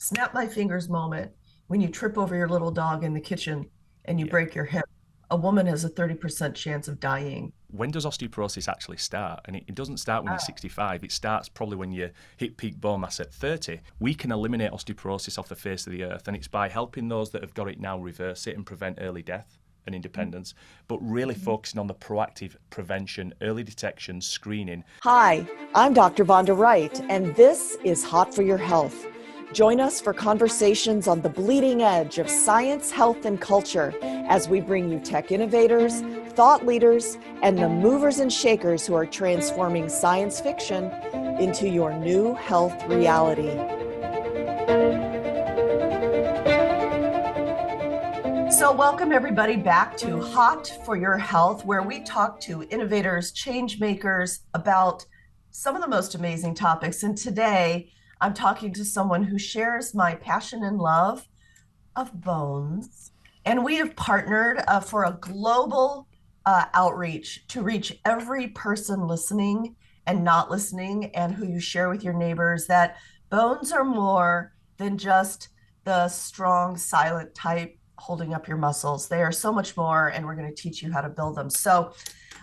snap my fingers moment when you trip over your little dog in the kitchen and you Yeah. break your hip. A woman has a 30% chance of dying. When does osteoporosis actually start? And it doesn't start when you're 65. It starts probably when you hit peak bone mass at 30. We can eliminate osteoporosis off the face of the earth, and it's by helping those that have got it now reverse it and prevent early death and independence, but really focusing on the proactive prevention, early detection, screening. Hi, I'm Dr. Vonda Wright, and this is Hot for Your Health. Join us for conversations on the bleeding edge of science, health, and culture as we bring you tech innovators, thought leaders, and the movers and shakers who are transforming science fiction into your new health reality. So welcome everybody back to Hot for Your Health, where we talk to innovators, change makers about some of the most amazing topics. And today I'm talking to someone who shares my passion and love of bones. And we have partnered for a global outreach to reach every person listening and not listening, and who you share with your neighbors, that bones are more than just the strong, silent type holding up your muscles. They are so much more, and we're going to teach you how to build them. So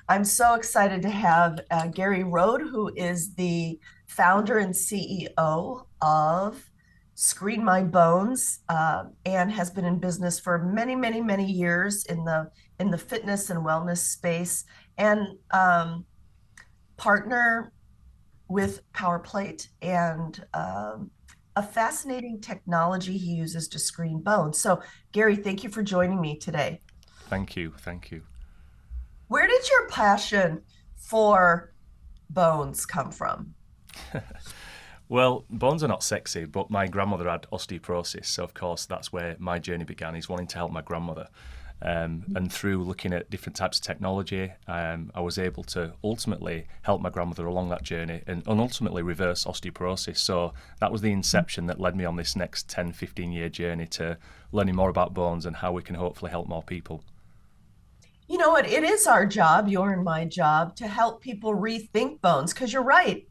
I'm so excited to have Gary Rhodes, who is the founder and CEO of Screen My Bones, and has been in business for many, many, many years in the fitness and wellness space, and partner with Powerplate and a fascinating technology he uses to screen bones. So, Gary, thank you for joining me today. Thank you. Thank you. Where did your passion for bones come from? Well, bones are not sexy, but my grandmother had osteoporosis. So, of course, that's where my journey began, is wanting to help my grandmother. And through looking at different types of technology, I was able to ultimately help my grandmother along that journey and ultimately reverse osteoporosis. So that was the inception that led me on this next 10, 15-year journey to learning more about bones and how we can hopefully help more people. You know what? It is our job, your and my job, to help people rethink bones, because you're right.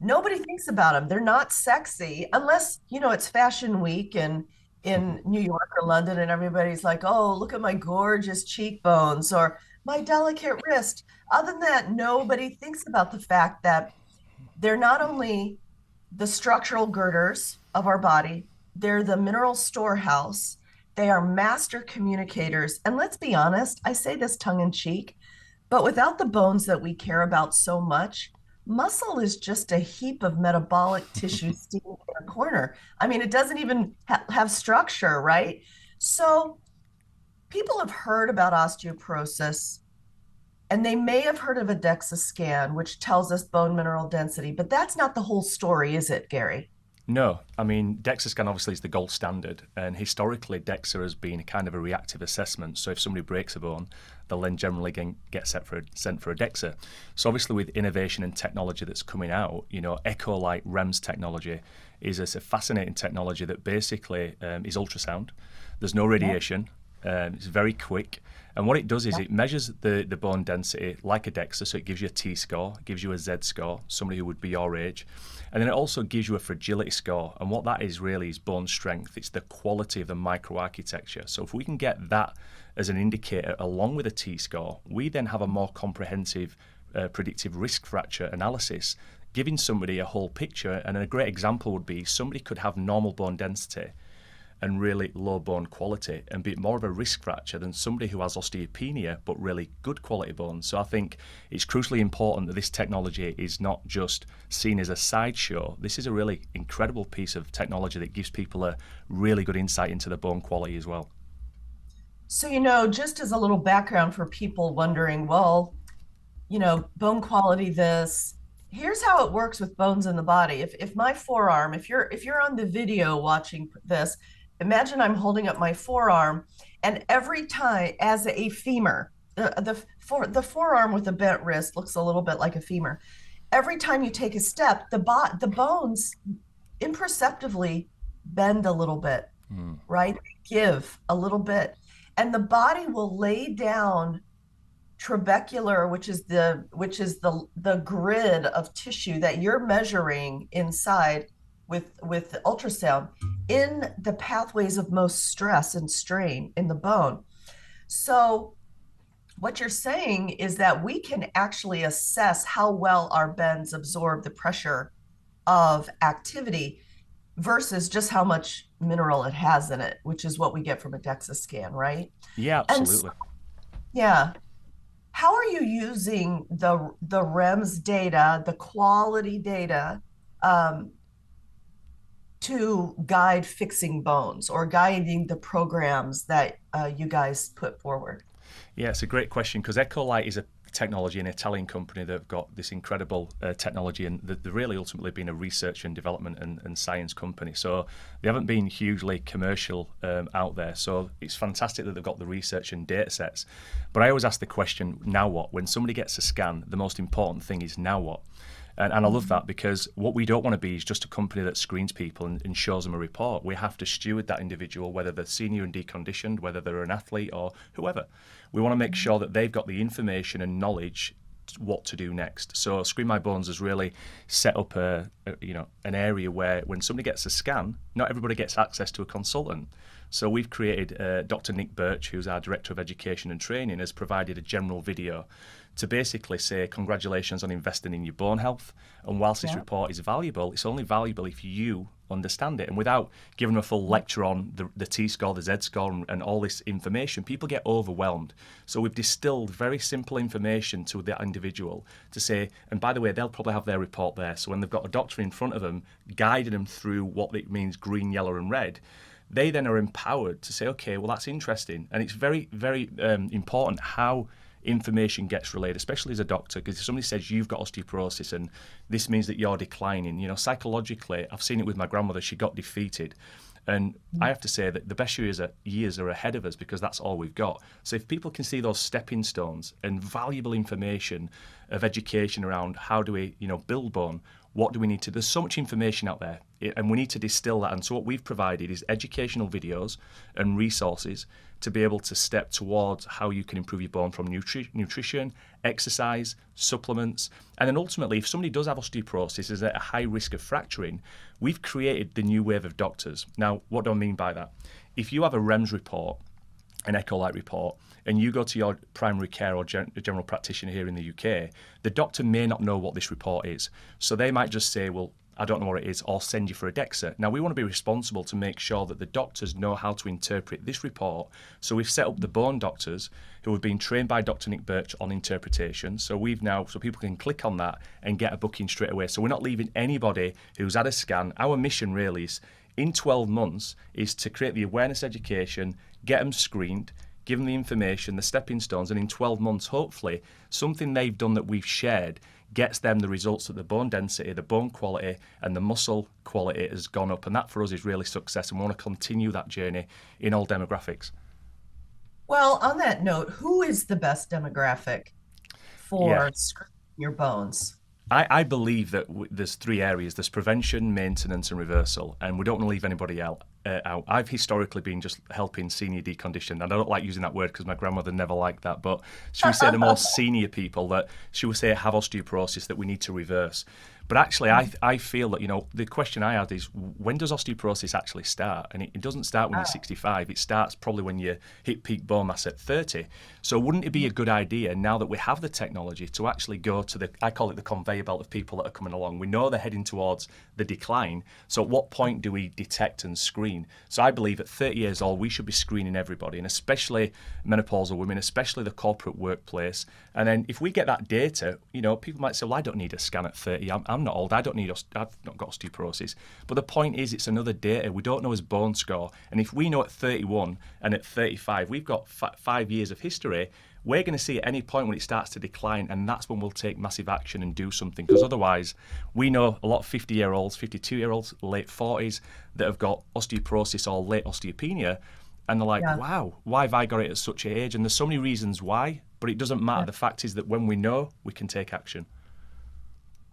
Nobody thinks about them. They're not sexy unless, it's fashion week and in New York or London, and everybody's like, oh, look at my gorgeous cheekbones or my delicate wrist. Other than that, nobody thinks about the fact that they're not only the structural girders of our body, they're the mineral storehouse. They are master communicators. And let's be honest, I say this tongue in cheek, but without the bones that we care about so much, muscle is just a heap of metabolic tissue sitting in a corner. I mean, it doesn't even have structure, right? So people have heard about osteoporosis, and they may have heard of a DEXA scan, which tells us bone mineral density, but that's not the whole story, is it, Gary? No, I mean, DEXA scan obviously is the gold standard, and historically DEXA has been a kind of a reactive assessment. So if somebody breaks a bone, they'll then generally get sent for a DEXA. So obviously with innovation and technology that's coming out, Echolight REMS technology is a fascinating technology that basically is ultrasound. There's no radiation. It's very quick. And what it does is it measures the bone density like a DEXA, so it gives you a T-score, it gives you a Z-score, somebody who would be your age. And then it also gives you a fragility score. And what that is really is bone strength. It's the quality of the microarchitecture. So if we can get that as an indicator along with a T-score, we then have a more comprehensive predictive risk fracture analysis, giving somebody a whole picture. And a great example would be somebody could have normal bone density and really low bone quality and be more of a risk fracture than somebody who has osteopenia but really good quality bones. So I think it's crucially important that this technology is not just seen as a sideshow. This is a really incredible piece of technology that gives people a really good insight into the bone quality as well. So, just as a little background for people wondering, well, bone quality this, here's how it works with bones in the body. If my forearm, if you're on the video watching this, imagine I'm holding up my forearm, and every time, as a femur, the forearm with a bent wrist looks a little bit like a femur. Every time you take a step, the bones imperceptibly bend a little bit, right? Give a little bit, and the body will lay down trabecular, which is the grid of tissue that you're measuring inside. with the ultrasound in the pathways of most stress and strain in the bone. So what you're saying is that we can actually assess how well our bends absorb the pressure of activity versus just how much mineral it has in it, which is what we get from a DEXA scan, right? Yeah, And so, absolutely. yeah, how are you using the REMS data, the quality data, um, to guide fixing bones or guiding the programs that you guys put forward? Yeah, it's a great question because Echolight is a technology, an Italian company that have got this incredible technology, and they've really ultimately been a research and development and science company. So they haven't been hugely commercial out there. So it's fantastic that they've got the research and data sets. But I always ask the question, now what? When somebody gets a scan, the most important thing is now what? And I love that because what we don't want to be is just a company that screens people and shows them a report. We have to steward that individual, whether they're senior and deconditioned, whether they're an athlete or whoever. We want to make sure that they've got the information and knowledge what to do next. So Screen My Bones has really set up an area where when somebody gets a scan, not everybody gets access to a consultant. So we've created Dr. Nick Birch, who's our Director of Education and Training, has provided a general video to basically say congratulations on investing in your bone health. And whilst this Yeah. report is valuable, it's only valuable if you understand it. And without giving them a full lecture on the T-score, the Z-score, and all this information, people get overwhelmed. So we've distilled very simple information to that individual to say, and by the way, they'll probably have their report there. So when they've got a doctor in front of them, guiding them through what it means green, yellow, and red, they then are empowered to say, okay, well, that's interesting. And it's very, very important how information gets relayed, especially as a doctor, because if somebody says you've got osteoporosis and this means that you're declining, psychologically, I've seen it with my grandmother, she got defeated. And I have to say that the best years are ahead of us because that's all we've got. So if people can see those stepping stones and valuable information of education around how do we, build bone, what do we need to, there's so much information out there and we need to distill that. And so what we've provided is educational videos and resources to be able to step towards how you can improve your bone from nutrition, exercise, supplements. And then ultimately, if somebody does have osteoporosis, is at a high risk of fracturing, we've created the new wave of doctors. Now, what do I mean by that? If you have a REMS report, an Echolight report, and you go to your primary care or general practitioner here in the UK, the doctor may not know what this report is. So they might just say, well, I don't know what it is, or send you for a DEXA. Now, we want to be responsible to make sure that the doctors know how to interpret this report. So we've set up the bone doctors who have been trained by Dr. Nick Birch on interpretation. So so people can click on that and get a booking straight away. So we're not leaving anybody who's had a scan. Our mission really is, in 12 months, is to create the awareness education, get them screened, give them the information, the stepping stones, and in 12 months, hopefully, something they've done that we've shared gets them the results that the bone density, the bone quality, and the muscle quality has gone up. And that for us is really success, and we want to continue that journey in all demographics. Well, on that note, who is the best demographic Yeah. for screening your bones? I believe that there's three areas. There's prevention, maintenance, and reversal, and we don't want to leave anybody out. I've historically been just helping senior deconditioned, and I don't like using that word because my grandmother never liked that, but she would say the more senior people that she would say have osteoporosis that we need to reverse. But actually, I feel that, the question I had is, when does osteoporosis actually start? And it doesn't start when you're 65. It starts probably when you hit peak bone mass at 30. So wouldn't it be a good idea, now that we have the technology, to actually go to I call it the conveyor belt of people that are coming along. We know they're heading towards the decline. So at what point do we detect and screen? So I believe at 30 years old, we should be screening everybody, and especially menopausal women, especially the corporate workplace. And then if we get that data, people might say, well, I don't need a scan at 30. I'm not old. I've not got osteoporosis. But the point is, it's another data. We don't know his bone score. And if we know at 31 and at 35, we've got 5 years of history, we're going to see at any point when it starts to decline, and that's when we'll take massive action and do something. Because otherwise, we know a lot of 50-year-olds, 52-year-olds, late 40s that have got osteoporosis or late osteopenia, and they're like, Yeah. wow, why have I got it at such an age? And there's so many reasons why, but it doesn't matter. Yeah. The fact is that when we know, we can take action.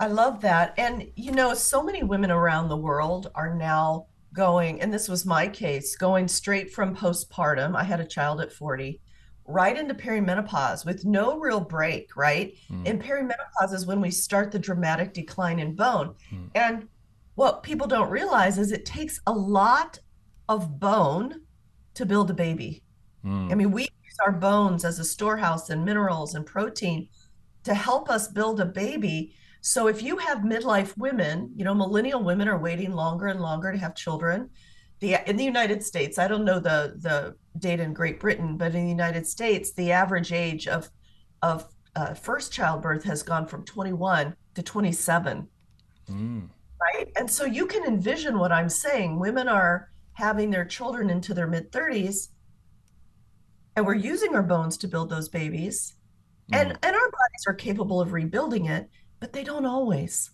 I love that. And, so many women around the world are now going, and this was my case, going straight from postpartum. I had a child at 40, right into perimenopause with no real break, right? Mm, And perimenopause is when we start the dramatic decline in bone. mm. And what people don't realize is it takes a lot of bone to build a baby. I Mm, mean, we use our bones as a storehouse and minerals and protein to help us build a baby. So if you have midlife women, millennial women are waiting longer and longer to have children. In the United States, I don't know the data in Great Britain, but in the United States, the average age of first childbirth has gone from 21 to 27, mm, right? And so you can envision what I'm saying. Women are having their children into their mid 30s, and we're using our bones to build those babies. And mm. and our bodies are capable of rebuilding it, but they don't always.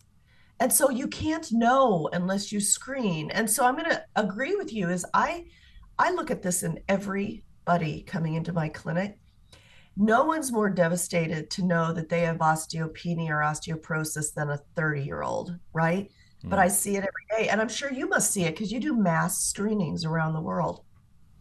And so you can't know unless you screen. And so I'm going to agree with you is I look at this in everybody coming into my clinic. No one's more devastated to know that they have osteopenia or osteoporosis than a 30-year-old, right? But I Mm. see it every day. And I'm sure you must see it because you do mass screenings around the world.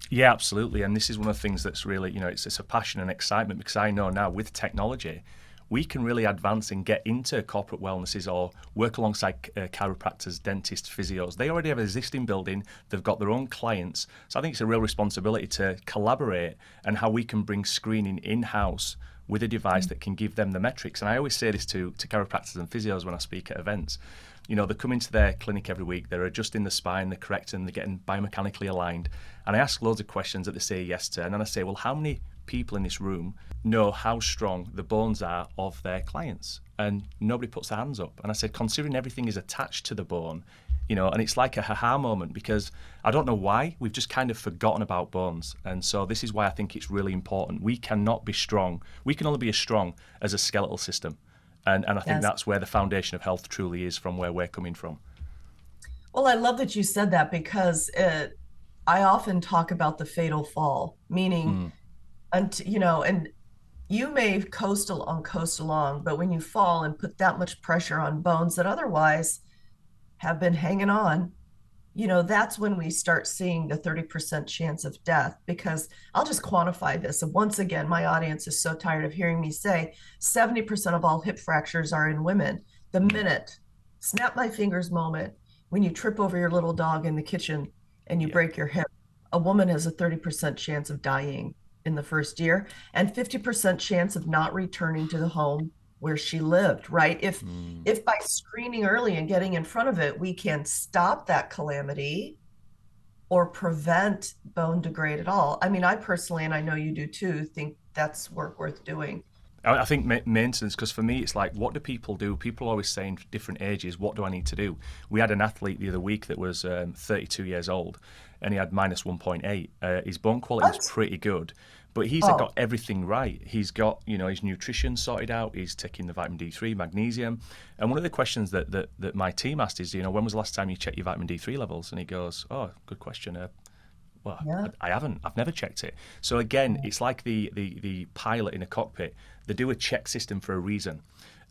Yeah, absolutely. And this is one of the things that's really, it's a passion and excitement because I know now with technology, we can really advance and get into corporate wellnesses or work alongside chiropractors, dentists, physios. They already have an existing building, they've got their own clients. So I think it's a real responsibility to collaborate and how we can bring screening in-house with a device that can give them the metrics. And I always say this to chiropractors and physios when I speak at events. They come into their clinic every week, they're adjusting the spine, they're correcting, they're getting biomechanically aligned. And I ask loads of questions that they say yes to. And then I say, well, how many people in this room know how strong the bones are of their clients? And nobody puts their hands up. And I said, considering everything is attached to the bone, and it's like a ha-ha moment because I don't know why, we've just kind of forgotten about bones. And so this is why I think it's really important. We cannot be strong. We can only be as strong as a skeletal system. And I think Yes. that's where the foundation of health truly is from where we're coming from. Well, I love that you said that because I often talk about the fatal fall, meaning, Mm, and you may coast along, but when you fall and put that much pressure on bones that otherwise have been hanging on, that's when we start seeing the 30% chance of death. Because I'll just quantify this. And once again, my audience is so tired of hearing me say 70% of all hip fractures are in women. The mm, minute, snap my fingers moment, when you trip over your little dog in the kitchen and you yeah. break your hip, a woman has a 30% chance of dying in the first year and 50% chance of not returning to the home where she lived, right? If Mm. if by screening early and getting in front of it, we can stop that calamity or prevent bone degrade at all. I mean, I personally, and I know you do too, think that's work worth doing. I think maintenance, because for me, it's like, what do people do? People always say in different ages, what do I need to do? We had an athlete the other week that was 32 years old and he had minus 1.8. His bone quality was What? pretty good, but he's Oh, got everything right. He's got, his nutrition sorted out. He's taking the vitamin D3, magnesium. And one of the questions that my team asked is, when was the last time you checked your vitamin D3 levels? And he goes, oh, good question. Well, yeah. I haven't. I've never checked it. So again, it's like the pilot in a cockpit. They do a check system for a reason.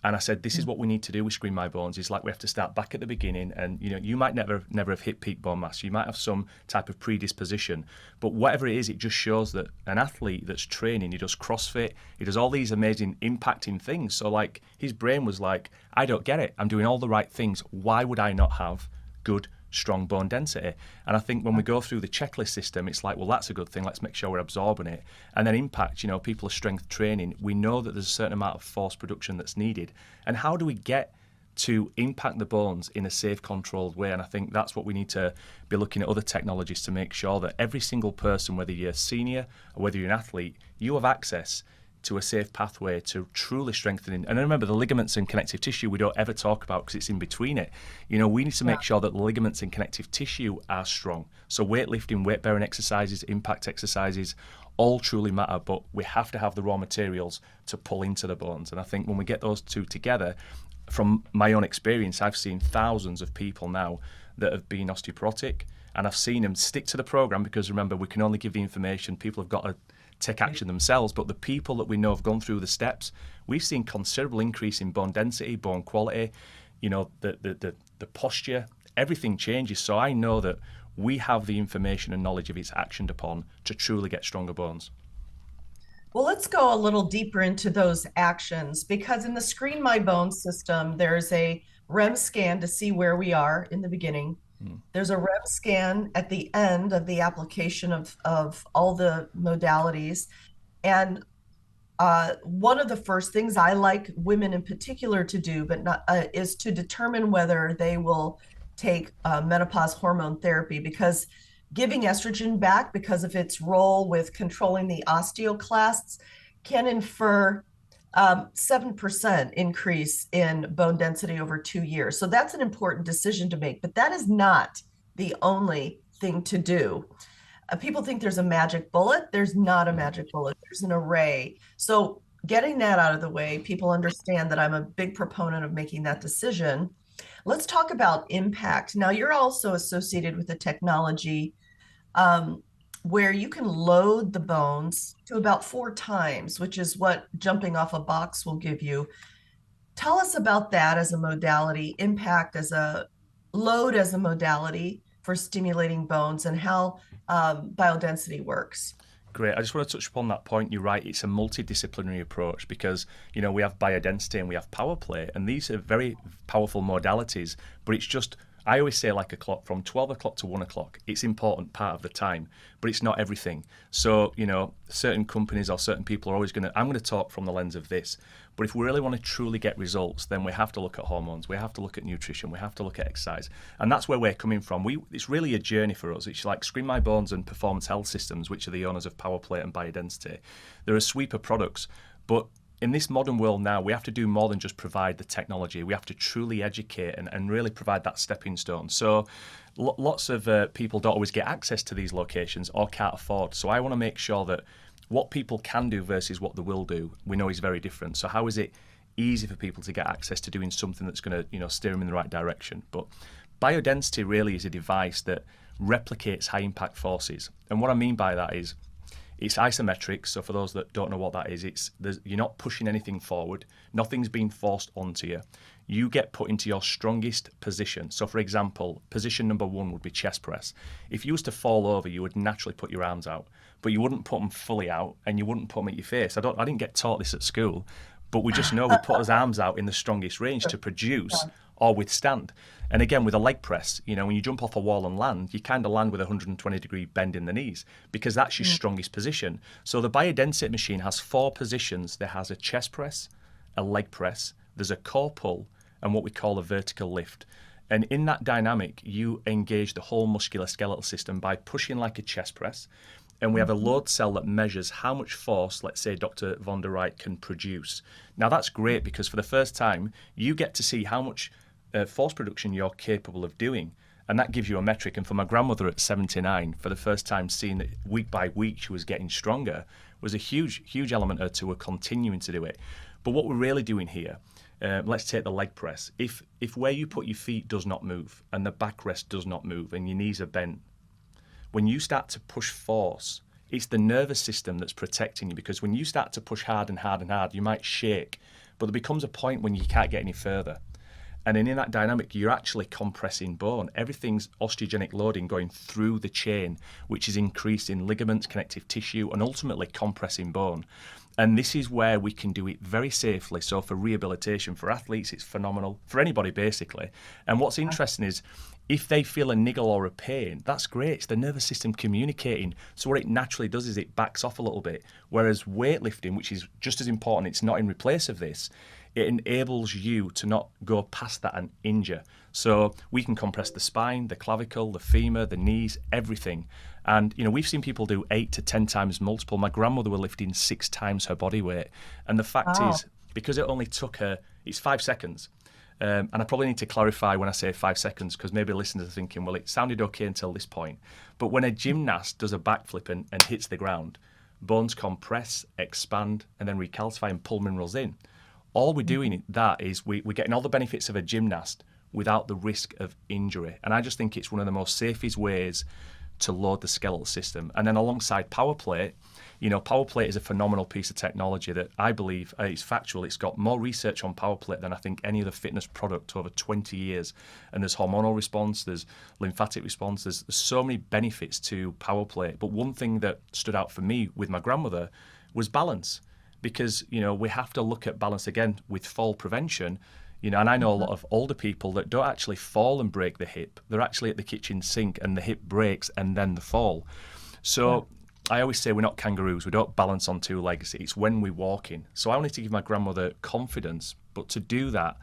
And I said, this is what we need to do with Screen My Bones. Is like we have to start back at the beginning. And you might never have hit peak bone mass. You might have some type of predisposition. But whatever it is, it just shows that an athlete that's training, he does CrossFit, he does all these amazing impacting things. So like his brain was like, I don't get it. I'm doing all the right things. Why would I not have good strong bone density? And I think when we go through the checklist system, it's like, well, that's a good thing. Let's make sure we're absorbing it. And then impact, people are strength training. We know that there's a certain amount of force production that's needed. And how do we get to impact the bones in a safe, controlled way? And I think that's what we need to be looking at other technologies to make sure that every single person, whether you're a senior or whether you're an athlete, you have access to a safe pathway to truly strengthening. And remember, the ligaments and connective tissue we don't ever talk about because it's in between it. We need to make sure that the ligaments and connective tissue are strong. So weightlifting, weight-bearing exercises, impact exercises, all truly matter, but we have to have the raw materials to pull into the bones. And I think when we get those two together, from my own experience, I've seen thousands of people now that have been osteoporotic, and I've seen them stick to the program because remember, we can only give the information. People have got to take action themselves, but the people that we know have gone through the steps, we've seen considerable increase in bone density, bone quality, the posture, everything changes. So I know that we have the information and knowledge if it's actioned upon to truly get stronger bones. Well, let's go a little deeper into those actions because in the Screen My Bones system, there's a REM scan to see where we are in the beginning. There's a REM scan at the end of the application of all the modalities. And one of the first things I like women in particular to do, but not is to determine whether they will take menopause hormone therapy, because giving estrogen back because of its role with controlling the osteoclasts can infer 7% increase in bone density over 2 years. So that's an important decision to make, but that is not the only thing to do. People think there's a magic bullet. There's not a magic bullet. There's an array. So getting that out of the way, people understand that I'm a big proponent of making that decision. Let's talk about impact. Now, you're also associated with a technology where you can load the bones to about 4 times, which is what jumping off a box will give you. Tell us about that as a modality, impact as a load as a modality for stimulating bones, and how biodensity works. Great. I just want to touch upon that point. You're right. It's a multidisciplinary approach because, we have biodensity and we have Powerplate, and these are very powerful modalities, but it's just, I always say like a clock from 12 o'clock to 1 o'clock. It's important part of the time, but it's not everything. So, certain companies or certain people are always I'm going to talk from the lens of this. But if we really want to truly get results, then we have to look at hormones, we have to look at nutrition, we have to look at exercise. And that's where we're coming from. It's really a journey for us. It's like Screen My Bones and Performance Health Systems, which are the owners of Powerplate and Biodensity. They're a sweep of products, but in this modern world now, we have to do more than just provide the technology. We have to truly educate and really provide that stepping stone. So lots of people don't always get access to these locations or can't afford. So I want to make sure that what people can do versus what they will do, we know is very different. So how is it easy for people to get access to doing something that's going to steer them in the right direction? But biodensity really is a device that replicates high impact forces. And what I mean by that is, it's isometric, so for those that don't know what that is, you're not pushing anything forward, nothing's being forced onto you. You get put into your strongest position. So for example, position number 1 would be chest press. If you was to fall over, you would naturally put your arms out, but you wouldn't put them fully out and you wouldn't put them at your face. I didn't get taught this at school, but we just know we put our arms out in the strongest range to produce or withstand. And again, with a leg press, when you jump off a wall and land, you kind of land with a 120-degree bend in the knees because that's your strongest position. So the biodensity machine has 4 positions. There has a chest press, a leg press, there's a core pull, and what we call a vertical lift. And in that dynamic, you engage the whole musculoskeletal system by pushing like a chest press. And we have a load cell that measures how much force, let's say Dr. Vonda Wright can produce. Now that's great because for the first time, you get to see how much force production you're capable of doing. And that gives you a metric. And for my grandmother at 79, for the first time seeing that week by week she was getting stronger, was a huge, huge element to her continuing to do it. But what we're really doing here, let's take the leg press. If where you put your feet does not move and the backrest does not move and your knees are bent, when you start to push force, it's the nervous system that's protecting you, because when you start to push hard and hard and hard, you might shake, but there becomes a point when you can't get any further. And then in that dynamic, you're actually compressing bone. Everything's osteogenic loading going through the chain, which is increasing ligaments, connective tissue, and ultimately compressing bone. And this is where we can do it very safely. So for rehabilitation, for athletes, it's phenomenal. For anybody, basically. And what's interesting is, if they feel a niggle or a pain, that's great. It's the nervous system communicating. So what it naturally does is it backs off a little bit. Whereas weightlifting, which is just as important, it's not in replace of this, it enables you to not go past that and injure. So we can compress the spine, the clavicle, the femur, the knees, everything. And, we've seen people do 8 to 10 times multiple. My grandmother were lifting 6 times her body weight. And the fact is, because it only took her, it's 5 seconds. And I probably need to clarify when I say 5 seconds, because maybe listeners are thinking, well, it sounded okay until this point. But when a gymnast does a backflip and hits the ground, bones compress, expand, and then recalcify and pull minerals in. All we're doing in that is we're getting all the benefits of a gymnast without the risk of injury. And I just think it's one of the most safest ways to load the skeletal system. And then alongside Powerplate, Powerplate is a phenomenal piece of technology that I believe is factual. It's got more research on Powerplate than I think any other fitness product over 20 years. And there's hormonal response, there's lymphatic response, there's so many benefits to Powerplate. But one thing that stood out for me with my grandmother was balance. Because, we have to look at balance again with fall prevention. And I know a Mhm. lot of older people that don't actually fall and break the hip. They're actually at the kitchen sink and the hip breaks and then the fall. Yeah. So I always say we're not kangaroos. We don't balance on two legs. It's when we're walking. So I wanted to give my grandmother confidence. But to do that,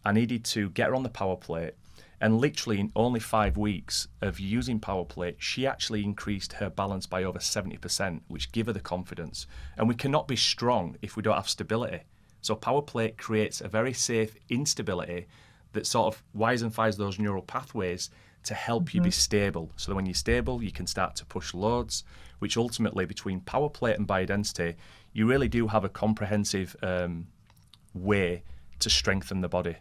I needed to get her on the Powerplate. And literally in only 5 weeks of using Powerplate, she actually increased her balance by over 70%, which gave her the confidence. And we cannot be strong if we don't have stability. So Powerplate creates a very safe instability that sort of wires and fires those neural pathways to help you be Mhm. stable. So that when you're stable, you can start to push loads, which ultimately between Powerplate and Biodensity, you really do have a comprehensive way to strengthen the body.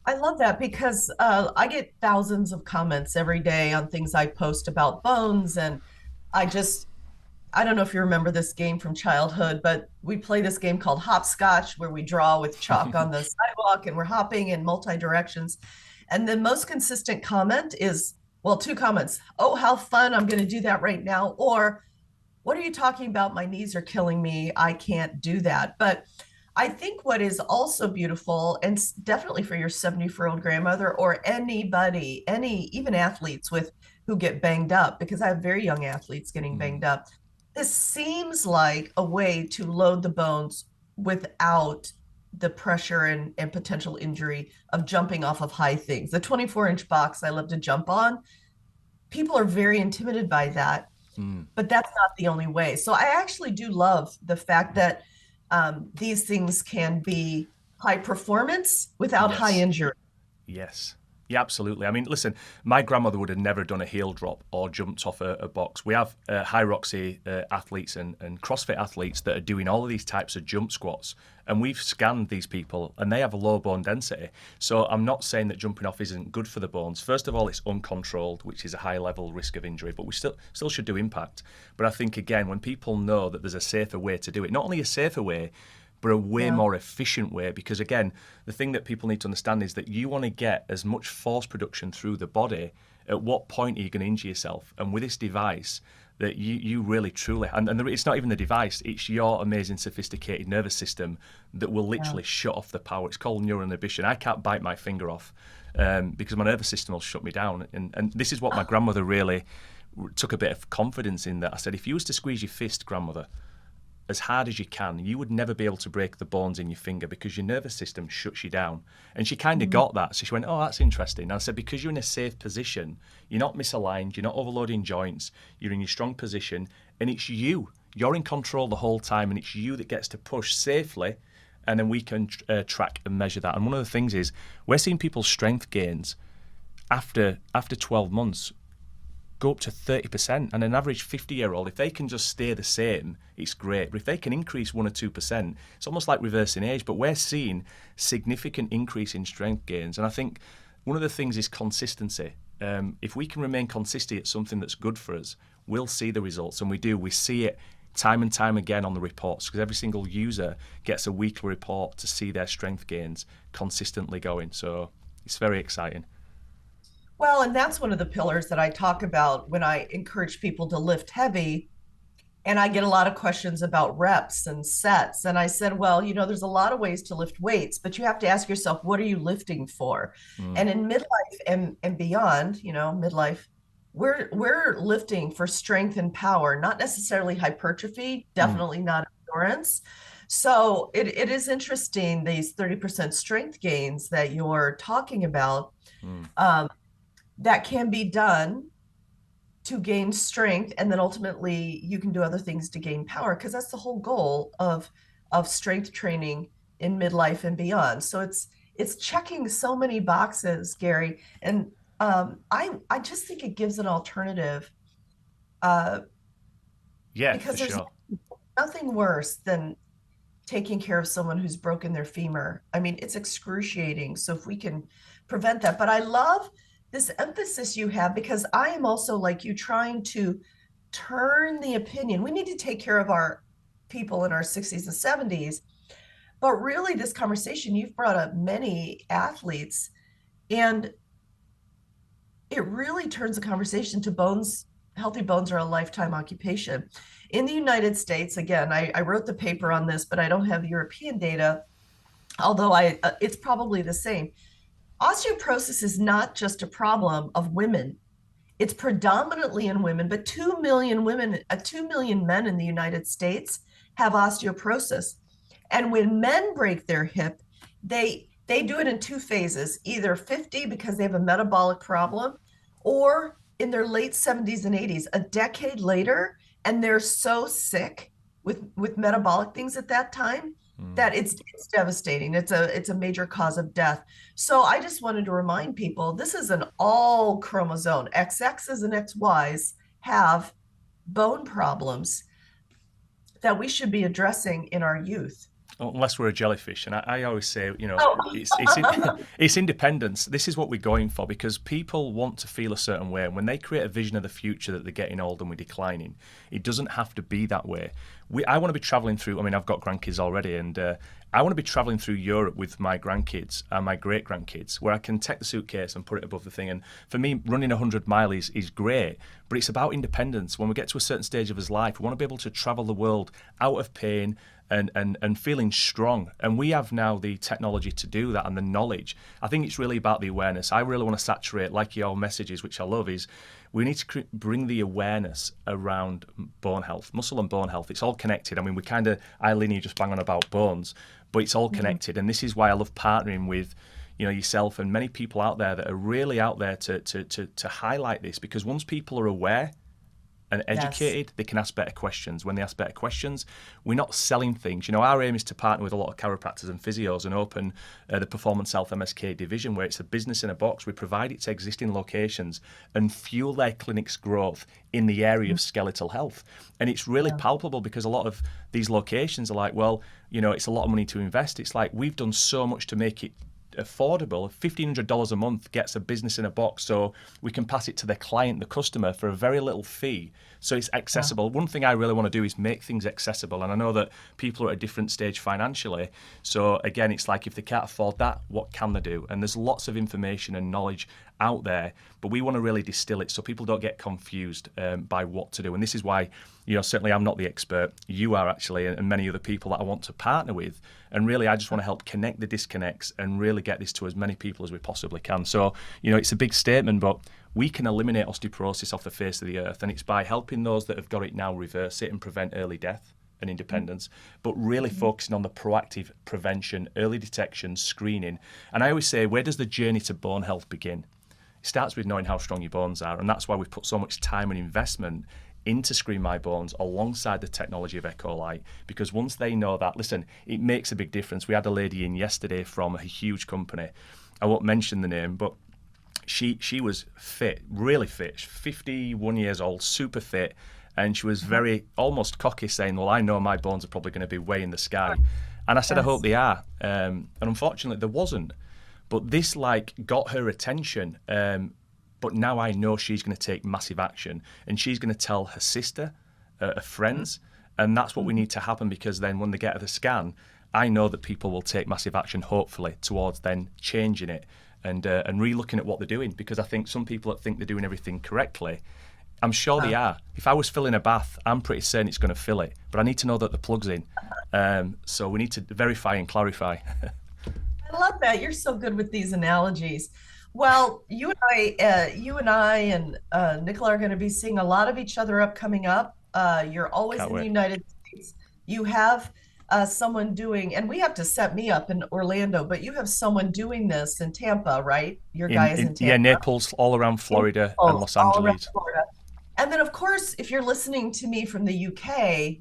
I love that because I get thousands of comments every day on things I post about bones. And I just, I don't know if you remember this game from childhood, but we play this game called hopscotch where we draw with chalk on the sidewalk and we're hopping in multi directions. And the most consistent comment is, well, two comments. Oh, how fun. I'm going to do that right now. Or, what are you talking about? My knees are killing me. I can't do that. But I think what is also beautiful, and definitely for your 74-year-old grandmother or anybody, even athletes with who get banged up, because I have very young athletes getting Mm, banged up. This seems like a way to load the bones without the pressure and potential injury of jumping off of high things. The 24-inch box I love to jump on, people are very intimidated by that, mm, but that's not the only way. So I actually do love the fact that these things can be high performance without high yes. injury. Yes. Yeah, absolutely. I mean, listen, my grandmother would have never done a heel drop or jumped off a box. We have high Roxy athletes and CrossFit athletes that are doing all of these types of jump squats. And we've scanned these people and they have a low bone density. So I'm not saying that jumping off isn't good for the bones. First of all, it's uncontrolled, which is a high level risk of injury, but we still should do impact. But I think, again, when people know that there's a safer way to do it, not only a safer way, but a way Yeah. more efficient way. Because again, the thing that people need to understand is that you want to get as much force production through the body. At what point are you going to injure yourself? And with this device, that you really truly, and it's not even the device, it's your amazing sophisticated nervous system that will Yeah. literally shut off the power. It's called neural inhibition. I can't bite my finger off because my nervous system will shut me down. And this is what my grandmother really took a bit of confidence in. That I said, if you was to squeeze your fist, grandmother, as hard as you can, you would never be able to break the bones in your finger because your nervous system shuts you down. And she kind of Mhm. got that. So she went, oh, that's interesting. And I said, because you're in a safe position, you're not misaligned, you're not overloading joints, you're in your strong position, and it's you. You're in control the whole time, and it's you that gets to push safely. And then we can track and measure that. And one of the things is, we're seeing people's strength gains after 12 months go up to 30%. And an average 50-year-old, if they can just stay the same, it's great. But if they can increase 1 or 2%, it's almost like reversing age. But we're seeing significant increase in strength gains. And I think one of the things is consistency. If we can remain consistent at something that's good for us, we'll see the results. And we do. We see it time and time again on the reports, because every single user gets a weekly report to see their strength gains consistently going. So it's very exciting. Well, and that's one of the pillars that I talk about when I encourage people to lift heavy. And I get a lot of questions about reps and sets. And I said, well, there's a lot of ways to lift weights, but you have to ask yourself, what are you lifting for? Mm, And in midlife and beyond, midlife, we're lifting for strength and power, not necessarily hypertrophy, mm, definitely not endurance. So it is interesting, these 30% strength gains that you're talking about, mm. um, that can be done to gain strength, and then ultimately you can do other things to gain power, because that's the whole goal of strength training in midlife and beyond. So it's checking so many boxes, Gary. And I just think it gives an alternative, uh, Yeah, for because there's sure. nothing worse than taking care of someone who's broken their femur. I mean, it's excruciating. So if we can prevent that, but I love this emphasis you have, because I am also like you, trying to turn the opinion. We need to take care of our people in our 60s and 70s, but really this conversation, you've brought up many athletes, and it really turns the conversation to bones. Healthy bones are a lifetime occupation. In the United States, again, I wrote the paper on this, but I don't have European data. although it's probably the same. Osteoporosis is not just a problem of women. It's predominantly in women, but 2 million women, 2 million men in the United States have osteoporosis. And when men break their hip, they do it in two phases, either 50 because they have a metabolic problem, or in their late 70s and 80s, a decade later, and they're so sick with metabolic things at that time that it's devastating. It's a major cause of death. So I just wanted to remind people this is an all chromosome. XXs and XYs have bone problems that we should be addressing in our youth. Unless we're a jellyfish. And I always say, you know, Oh. it's independence. This is what we're going for, because people want to feel a certain way. And when they create a vision of the future that they're getting old and we're declining, it doesn't have to be that way. I want to be traveling through, I mean, I've got grandkids already, and I want to be traveling through Europe with my grandkids and my great-grandkids, where I can take the suitcase and put it above the thing. And for me, running 100 miles is great, but it's about independence. When we get to a certain stage of his life, we want to be able to travel the world out of pain, and feeling strong. And we have now the technology to do that and the knowledge. I think it's really about the awareness. I really want to saturate, like your messages, which I love, is we need to bring the awareness around bone health, muscle and bone health. It's all connected. I mean, I linear just bang on about bones, but it's all connected. And this is why I love partnering with, you know, yourself and many people out there that are really out there to highlight this, because once people are aware and educated, yes, they can ask better questions. When they ask better questions, we're not selling things. You know, our aim is to partner with a lot of chiropractors and physios and open the Performance Health MSK division, where it's a business in a box. We provide it to existing locations and fuel their clinics' growth in the area of skeletal health. And it's really palpable, because a lot of these locations are like, well, you know, it's a lot of money to invest. It's like, we've done so much to make it affordable. $1,500 a month gets a business in a box, so we can pass it to the client, the customer, for a very little fee, so it's accessible. One thing I really want to do is make things accessible, and I know that people are at a different stage financially, so again, it's like, if they can't afford that, what can they do? And there's lots of information and knowledge out there, but we want to really distill it so people don't get confused by what to do. And this is why, you know, certainly I'm not the expert, you are actually, and many other people that I want to partner with. And really, I just want to help connect the disconnects and really get this to as many people as we possibly can. So, you know, it's a big statement, but we can eliminate osteoporosis off the face of the earth. And it's by helping those that have got it now reverse it and prevent early death and independence, but really focusing on the proactive prevention, early detection, screening. And I always say, where does the journey to bone health begin? It starts with knowing how strong your bones are. And that's why we've put so much time and investment into Screen My Bones alongside the technology of Echolight, because once they know that, listen, it makes a big difference. We had a lady in yesterday from a huge company. I won't mention the name, but she was fit, really fit, 51 years old, super fit, and she was very almost cocky, saying, well, I know my bones are probably going to be way in the sky. And I said, I hope they are. And unfortunately, there wasn't. But this got her attention. But now I know she's going to take massive action, and she's going to tell her sister, her friends, and that's what we need to happen, because then when they get the scan, I know that people will take massive action, hopefully, towards then changing it and re-looking at what they're doing, because I think some people that think they're doing everything correctly, I'm sure they are. If I was filling a bath, I'm pretty certain it's going to fill it, but I need to know that the plug's in. So we need to verify and clarify. I love that. You're so good with these analogies. Well, you and I and Nicola are going to be seeing a lot of each other coming up. You're always Can't in wait. the United States. You have someone doing, and we have to set me up in Orlando, but you have someone doing this in Tampa, right? Your guy is in Tampa. Yeah, Naples, all around Florida and Los All around Angeles. Florida. And then, of course, if you're listening to me from the UK,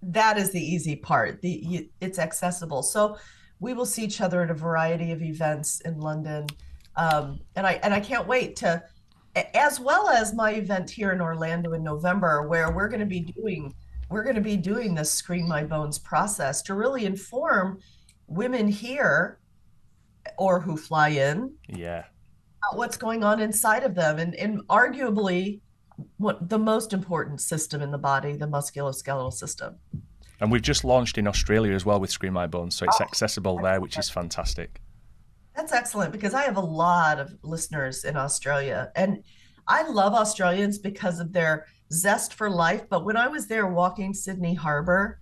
that is the easy part. It's accessible. So we will see each other at a variety of events in London. And I can't wait to, as well as my event here in Orlando in November, where we're going to be doing this Screen My Bones process to really inform women here or who fly in about what's going on inside of them, and arguably what the most important system in the body, the musculoskeletal system. And we've just launched in Australia as well with Screen My Bones, so it's accessible there, which is fantastic. That's excellent, because I have a lot of listeners in Australia, and I love Australians because of their zest for life. But when I was there walking Sydney Harbor,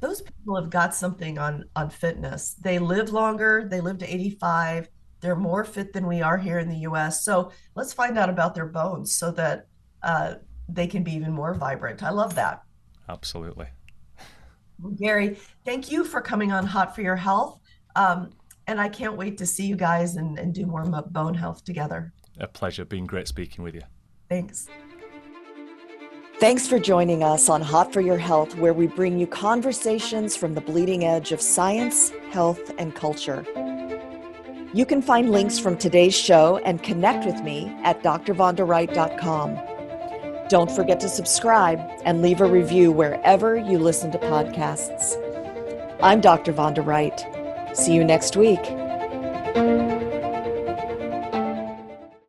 those people have got something on fitness. They live longer, they live to 85. They're more fit than we are here in the US. So let's find out about their bones so that they can be even more vibrant. I love that. Absolutely. Gary, thank you for coming on Hot for Your Health. And I can't wait to see you guys and do more bone health together. A pleasure. Been great speaking with you. Thanks. Thanks for joining us on Hot for Your Health, where we bring you conversations from the bleeding edge of science, health, and culture. You can find links from today's show and connect with me at drvondawright.com. Don't forget to subscribe and leave a review wherever you listen to podcasts. I'm Dr. Vonda Wright. See you next week.